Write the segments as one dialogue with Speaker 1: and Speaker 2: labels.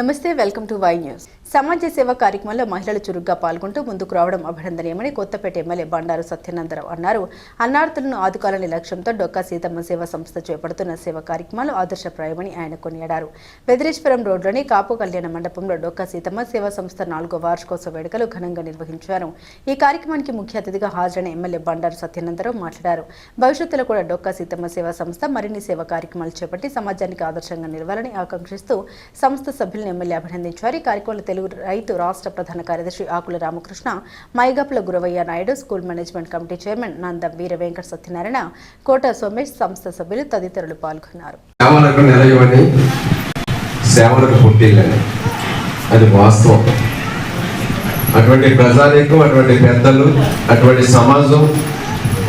Speaker 1: నమస్తే, welcome to Y news. సమాజ సేవ కార్యక్రమంలో మహిళలు చురుగ్గా పాల్గొంటూ ముందుకు రావడం అభినందనీయమని కొత్తపేట ఎమ్మెల్యే బండారు సత్యనందరావు అన్నారు. అన్నార్థులను ఆదుకోవాలనే లక్ష్యంతో డొక్కా సీతమ్మ సేవా సంస్థ చేపడుతున్న సేవా కార్యక్రమాలు ఆదర్శప్రాయమని ఆయన కొనియాడారు. బెదిరేశ్వరం రోడ్లోని కాపు కళ్యాణ మండపంలో డొక్కా సీతమ్మ సేవా సంస్థ 4వ వార్షికోత్సవ వేడుకలు ఘనంగా నిర్వహించారు. ఈ కార్యక్రమానికి ముఖ్య అతిథిగా హాజరైన ఎమ్మెల్యే బండారు సత్యనందరావు మాట్లాడారు. భవిష్యత్తులో కూడా డొక్కా సీతమ్మ సేవా సంస్థ మరిన్ని సేవా కార్యక్రమాలు చేపట్టి సమాజానికి ఆదర్శంగా నిలవాలని ఆకాంక్షిస్తూ సంస్థ సభ్యులు ఎమ్మెల్యే అభినందించారు. ఈ కార్యక్రమంలో తెలుగు రైతు రాష్ట్ర ప్రధాన కార్యదర్శి Akula Ramakrishna, Maigapla Guravaiah Naidu, school management committee chairman Nandam Veera Venkata Satyanarayana, Kota Somesh, సంస్థ సభ్యులు తదితరులు పాల్గొన్నారు.
Speaker 2: అది వాస్తవం. అటువంటి ప్రజానీకం, అటువంటి పెద్దలు, అటువంటి సమాజం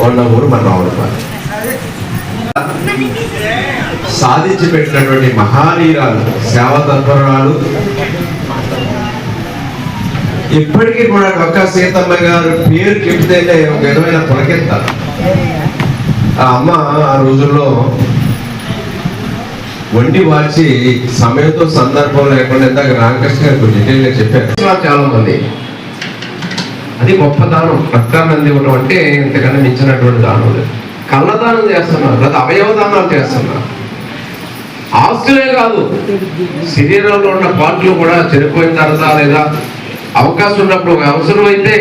Speaker 2: ఉన్న ఊరు మన రావులపాలెం. సాధించి పెట్టినటువంటి మహానీయురాలు, సేవా తత్పరురాలు, ఇప్పటికీ కూడా డొక్కా సీతమ్మ గారు పేరు చెప్తేనే ఒక విధమైన పులకెత్త. ఆ అమ్మ ఆ రోజుల్లో వండి వాల్చి సమయంతో సందర్భం లేకుండా ఇందాక రామకృష్ణ గారు కొంచెం డీటెయిల్గా చెప్పారు. చాలా మంది అది గొప్ప దానం. రక్తాన్ని ఇవ్వడం అంటే ఇంతకన్నా మించినటువంటి దానం లేదు. కళ్ళదానం చేస్తున్నారు, లేదా అవయవదానాలు చేస్తున్నారు. ఆస్తులే కాదు, శరీరంలో ఉన్న పార్ట్లు కూడా చనిపోయిన తర్వాత లేదా అవకాశం ఉన్నప్పుడు అవసరం అయితే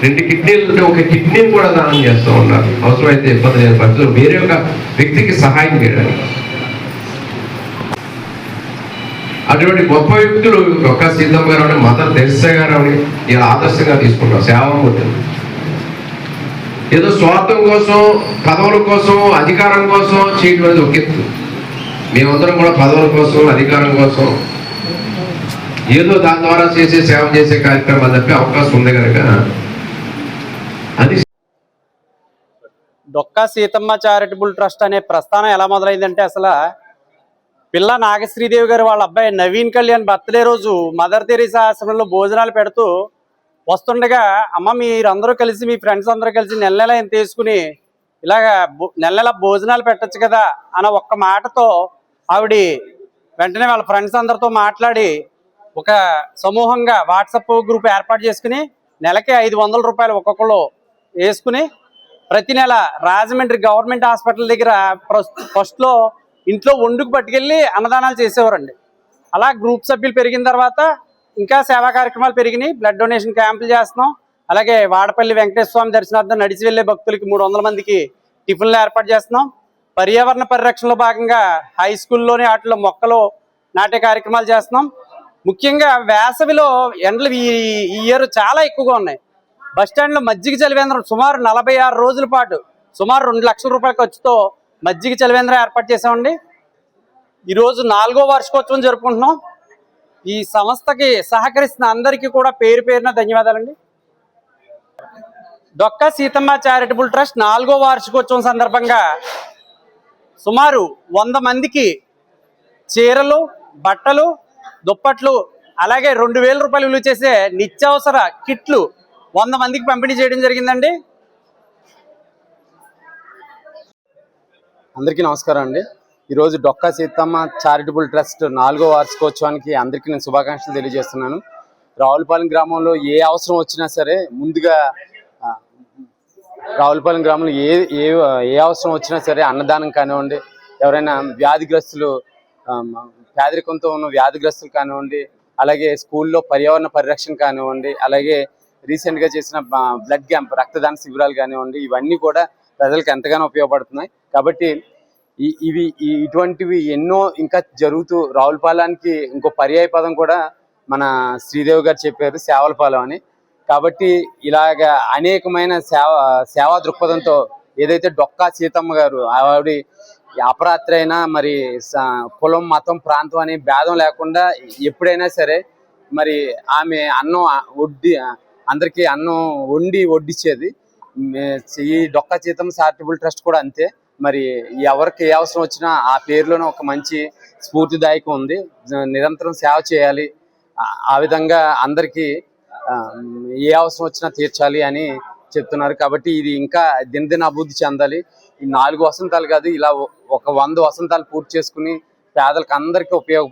Speaker 2: 2 కిడ్నీలు ఉంటే ఒక కిడ్నీని కూడా దానం చేస్తూ ఉన్నారు. అవసరమైతే ఇబ్బంది లేని పరిస్థితులు వేరే ఒక వ్యక్తికి సహాయం చేయడానికి. అటువంటి గొప్ప వ్యక్తులు డొక్కా సీతమ్మ గారు అని, మదర్ తెరిసా గారు అని ఇలా ఆదర్శంగా తీసుకుంటారు. సేవామూర్తి ఏదో స్వార్థం కోసం, పదవుల కోసం, అధికారం కోసం చేయడం అనేది ఒక ఎత్తు. మేమందరం కూడా పదవుల కోసం, అధికారం కోసం ఏదో దాని ద్వారా సేవ చేసే కార్యక్రమాలు తప్పే అవకాశం ఉంది కనుక అది.
Speaker 3: డొక్కా సీతమ్మ చారిటబుల్ ట్రస్ట్ అనే ప్రస్థానం ఎలా మొదలైందంటే, అసలు పిల్ల నాగశ్రీదేవి గారు వాళ్ళ అబ్బాయి నవీన్ కళ్యాణ్ బర్త్డే రోజు మదర్ తెరీసా ఆశ్రమంలో భోజనాలు పెడుతూ వస్తుండగా, అమ్మ మీరందరూ కలిసి, మీ ఫ్రెండ్స్ అందరూ కలిసి నెల నెల ఎంత తీసుకుని ఇలాగా నెల నెల భోజనాలు పెట్టచ్చు కదా అన్న ఒక్క మాటతో ఆవిడ వెంటనే వాళ్ళ ఫ్రెండ్స్ అందరితో మాట్లాడి ఒక సమూహంగా వాట్సాప్ గ్రూప్ ఏర్పాటు చేసుకుని నెలకి 500 రూపాయలు ఒక్కొక్కరు వేసుకుని ప్రతి నెల రాజమండ్రి గవర్నమెంట్ హాస్పిటల్ దగ్గర ఫస్ట్లో ఇంట్లో వండుకు పట్టుకెళ్ళి అన్నదానాలు చేసేవారండి. అలా గ్రూప్ సభ్యులు పెరిగిన తర్వాత ఇంకా సేవా కార్యక్రమాలు పెరిగినాయి. బ్లడ్ డొనేషన్ క్యాంపులు చేస్తున్నాం. అలాగే వాడపల్లి వెంకటేశ్వర స్వామి దర్శనార్థం నడిచి వెళ్లే భక్తులకి 300 మందికి టిఫిన్లు ఏర్పాటు చేస్తున్నాం. పర్యావరణ పరిరక్షణలో భాగంగా హై స్కూల్లోని వాటిలో మొక్కలు నాటే కార్యక్రమాలు చేస్తున్నాం. ముఖ్యంగా వేసవిలో ఎండలు ఈ ఇయర్ చాలా ఎక్కువగా ఉన్నాయి. బస్టాండ్లో మజ్జిగ చలివేంద్రం సుమారు 46 రోజుల పాటు సుమారు 2 లక్షల రూపాయల ఖర్చుతో మజ్జిగ చలివేంద్రం ఏర్పాటు చేసామండి. ఈరోజు 4వ వార్షికోత్సవం జరుపుకుంటున్నాం. ఈ సంస్థకి సహకరిస్తున్న అందరికీ కూడా పేరు పేరున ధన్యవాదాలండి. డొక్కా సీతమ్మ చారిటబుల్ ట్రస్ట్ 4వ వార్షికోత్సవం సందర్భంగా సుమారు 100 మందికి చీరలు, బట్టలు, దుప్పట్లు, అలాగే 2000 రూపాయలు విలువ చేసే నిత్యావసర కిట్లు 100 మందికి పంపిణీ చేయడం జరిగిందండి.
Speaker 4: అందరికీ నమస్కారం అండి. ఈరోజు డొక్కా సీతమ్మ చారిటబుల్ ట్రస్ట్ 4వ వార్షికోత్సవానికి అందరికీ నేను శుభాకాంక్షలు తెలియజేస్తున్నాను. రావులపాలెం గ్రామంలో ఏ అవసరం వచ్చినా సరే ముందుగా రావులపాలెం గ్రామంలో ఏ అవసరం వచ్చినా సరే అన్నదానం కానివ్వండి, ఎవరైనా వ్యాధిగ్రస్తులు, పేదరికంతో ఉన్న వ్యాధిగ్రస్తులు కానివ్వండి, అలాగే స్కూల్లో పర్యావరణ పరిరక్షణ కానివ్వండి, అలాగే రీసెంట్గా చేసిన బ్లడ్ క్యాంప్ రక్తదాన శిబిరాలు కానివ్వండి, ఇవన్నీ కూడా ప్రజలకు ఎంతగానో ఉపయోగపడుతున్నాయి. కాబట్టి ఇటువంటివి ఎన్నో ఇంకా జరుగుతూ రావులపాలెంకి ఇంకో పర్యాయ పదం కూడా మన శ్రీదేవి గారు చెప్పారు, సేవలపాలెం అని. కాబట్టి ఇలాగ అనేకమైన సేవా దృక్పథంతో ఏదైతే డొక్కా సీతమ్మ గారు ఆవిడ అపరాత్రి అయినా మరి కులం, మతం, ప్రాంతం అనే భేదం లేకుండా ఎప్పుడైనా సరే మరి ఆమె అన్నం అందరికీ అన్నం వండి వడ్డిచ్చేది. ఈ డొక్కా సీతమ్మ చారిటబుల్ ట్రస్ట్ కూడా అంతే. మరి ఎవరికి ఏ అవసరం వచ్చినా ఆ పేరులోనే ఒక మంచి స్ఫూర్తిదాయకం ఉంది. నిరంతరం సేవ చేయాలి, ఆ విధంగా అందరికీ ఏ అవసరం వచ్చినా తీర్చాలి అని చెప్తున్నారు. కాబట్టి ఇది ఇంకా దినదిన అభివృద్ధి చెందాలి. ఈ 4 వసంతాలు కాదు, ఇలా ఒక 100 వసంతాలు పూర్తి చేసుకుని పేదలకు అందరికీ ఉపయోగపడాలి.